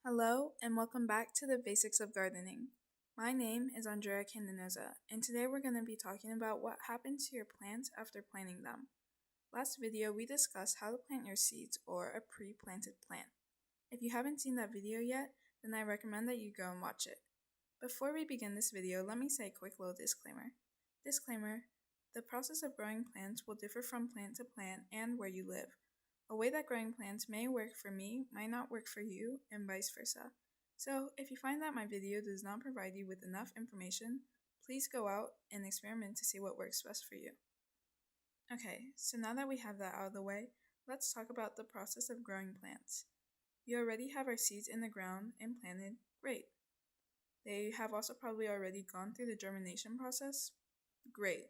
Hello, and welcome back to the Basics of Gardening. My name is Andrea Candenoza, and today we're going to be talking about what happens to your plants after planting them. Last video, we discussed how to plant your seeds or a pre-planted plant. If you haven't seen that video yet, then I recommend that you go and watch it. Before we begin this video, let me say a quick little disclaimer. Disclaimer: the process of growing plants will differ from plant to plant and where you live. A way that growing plants may work for me might not work for you, and vice versa. So, if you find that my video does not provide you with enough information, please go out and experiment to see what works best for you. Okay, so now that we have that out of the way, let's talk about the process of growing plants. You already have our seeds in the ground and planted. Great. They have also probably already gone through the germination process. Great.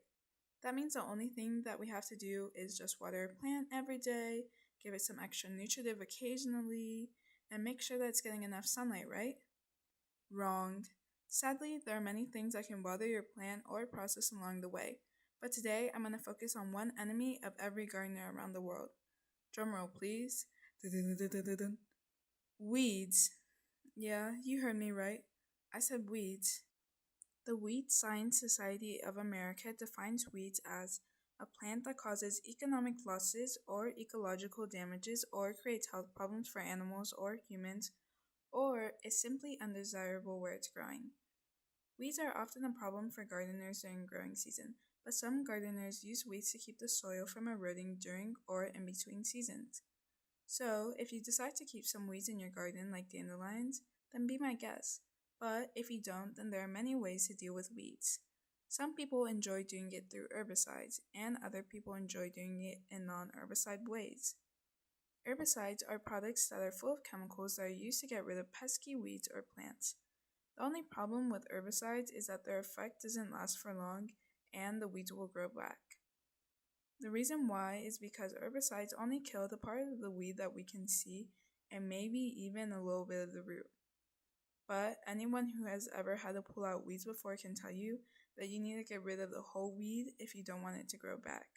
That means the only thing that we have to do is just water a plant every day, give it some extra nutritive occasionally, and make sure that it's getting enough sunlight, right? Wrong. Sadly, there are many things that can bother your plant or process along the way, but today I'm going to focus on one enemy of every gardener around the world. Drumroll, please. Weeds. Yeah, you heard me right. I said weeds. The Weed Science Society of America defines weeds as a plant that causes economic losses or ecological damages or creates health problems for animals or humans, or is simply undesirable where it's growing. Weeds are often a problem for gardeners during growing season, but some gardeners use weeds to keep the soil from eroding during or in between seasons. So, if you decide to keep some weeds in your garden like dandelions, then be my guest. But if you don't, then there are many ways to deal with weeds. Some people enjoy doing it through herbicides, and other people enjoy doing it in non-herbicide ways. Herbicides are products that are full of chemicals that are used to get rid of pesky weeds or plants. The only problem with herbicides is that their effect doesn't last for long, and the weeds will grow back. The reason why is because herbicides only kill the part of the weed that we can see, and maybe even a little bit of the root. But anyone who has ever had to pull out weeds before can tell you that you need to get rid of the whole weed if you don't want it to grow back.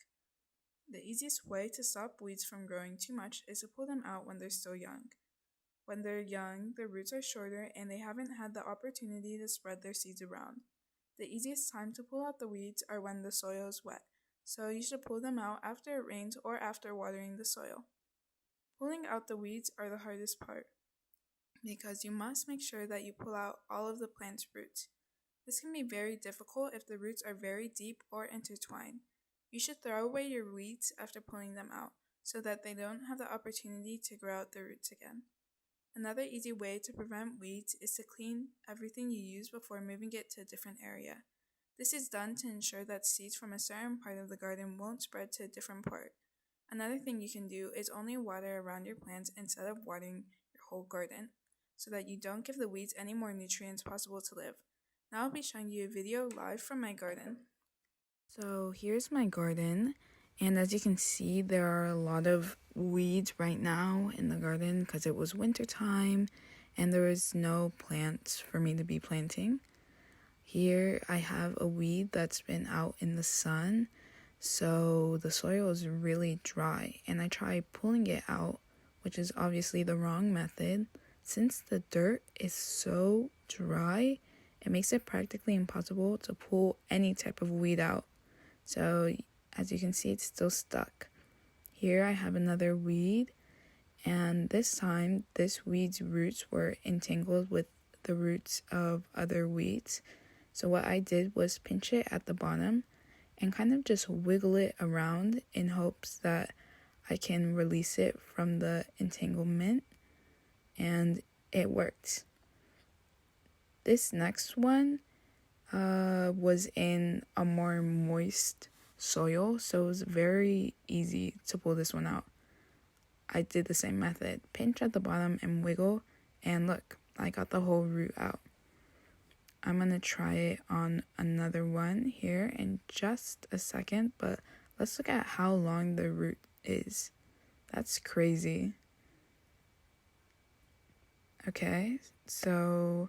The easiest way to stop weeds from growing too much is to pull them out when they're still young. When they're young, their roots are shorter and they haven't had the opportunity to spread their seeds around. The easiest time to pull out the weeds are when the soil is wet, so you should pull them out after it rains or after watering the soil. Pulling out the weeds are the hardest part, because you must make sure that you pull out all of the plant's roots. This can be very difficult if the roots are very deep or intertwined. You should throw away your weeds after pulling them out, so that they don't have the opportunity to grow out the roots again. Another easy way to prevent weeds is to clean everything you use before moving it to a different area. This is done to ensure that seeds from a certain part of the garden won't spread to a different part. Another thing you can do is only water around your plants instead of watering your whole garden, so that you don't give the weeds any more nutrients possible to live. Now I'll be showing you a video live from my garden. So here's my garden, and as you can see, there are a lot of weeds right now in the garden because it was winter time and there was no plants for me to be planting. Here I have a weed that's been out in the sun, so the soil is really dry, and I tried pulling it out, which is obviously the wrong method. Since the dirt is so dry, it makes it practically impossible to pull any type of weed out. So as you can see, it's still stuck. Here I have another weed, and this time this weed's roots were entangled with the roots of other weeds. So what I did was pinch it at the bottom and kind of just wiggle it around in hopes that I can release it from the entanglement, and it worked. This next one was in a more moist soil, so it was very easy to pull this one out. I did the same method, pinch at the bottom and wiggle, and look, I got the whole root out. I'm going to try it on another one here in just a second, but let's look at how long the root is. That's crazy. Okay, so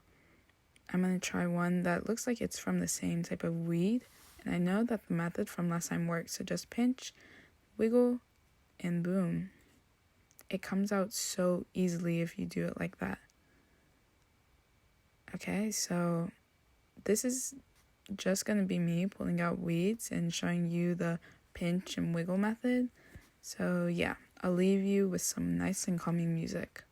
I'm going to try one that looks like it's from the same type of weed, and I know that the method from last time worked, so just pinch, wiggle, and boom. It comes out so easily if you do it like that. Okay, so this is just gonna be me pulling out weeds and showing you the pinch and wiggle method. So yeah, I'll leave you with some nice and calming music.